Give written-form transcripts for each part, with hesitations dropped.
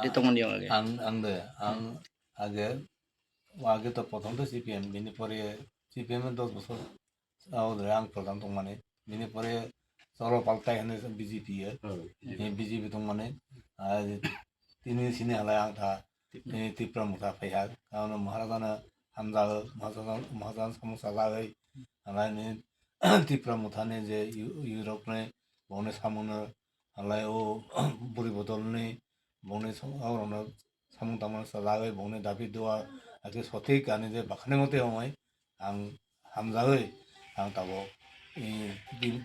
ditongmani yang age আগে আগে তো প্রথম তো সিপিএম বিনি পরে সিপিএম এর 10 বছর আং প্রধান তো মানে বিনি পরে সরো পাল্টাই হনে বিজেপি বিজেপি তো মানে তিনি সিনে হালায় আং থা ত্রিপুরা মুথা ফাইহাক কারণ মহারাজানা হামজা মহারাজান সমস্যা লাগাই হালায় ত্রিপুরা মুথানে যে ইউরোপ ने বনে সামনে হালায় ও পরিবর্তন নেই বনে সামু তামন সালাগে বনে দাবি দেওয়া আগে সঠিক আনি যে বাখানে মতে আমায় আং হামজাগৈ আং তাবো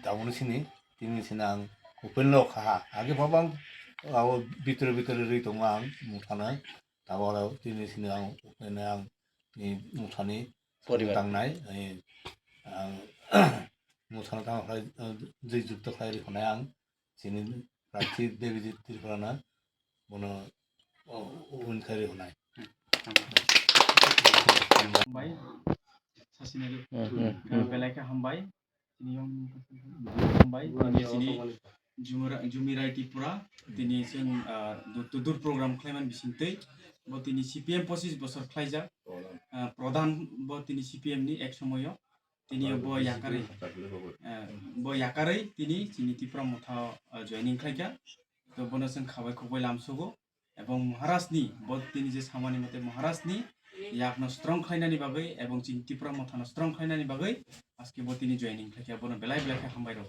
তাবনো সিনি তিনি সিনা আং উপেন খাহা আগে বাবাं আও ভিতরে ভিতরে রই দङ आं मुथाना তাবো তিনি সিনা आं উপেনে आं मुथानि दांनाय आं मुथाना थांनाय जै जुक्त खायरि खनाय आं सिनि प्रार्थी देबिजित त्रिपुराना बनो उन खायरि खनाय हामबाय सासिना बेलायखा हामबाय नियम हामबाय दिनै जुमिराय त्रिपुरा दिनै जों दुदुर प्रग्राम खालामनान बिसिंतै बो दिनै सिपिएम 25 বছর खालायजा प्रधान बो दिनै सिपिएम नि एक समयो दिनै बो याकारै दिनै जोंनि त्रिपुरा मुथा जयनिं खालायगा तो बनो जों खाबाय खबाय लामसुगो এবং মহারাজনি বদিনী যে সামানি মতে মহারাজনি ইয়াকনো স্ট্রং খাইনানি বাগৈ এবং চিন ত্রিপুরা মথানো স্ট্রং খাইনানি বাগৈ আজকে বদিনী জয়নিং খাইয়া বনো বেলায় বেলায় হামবাই রো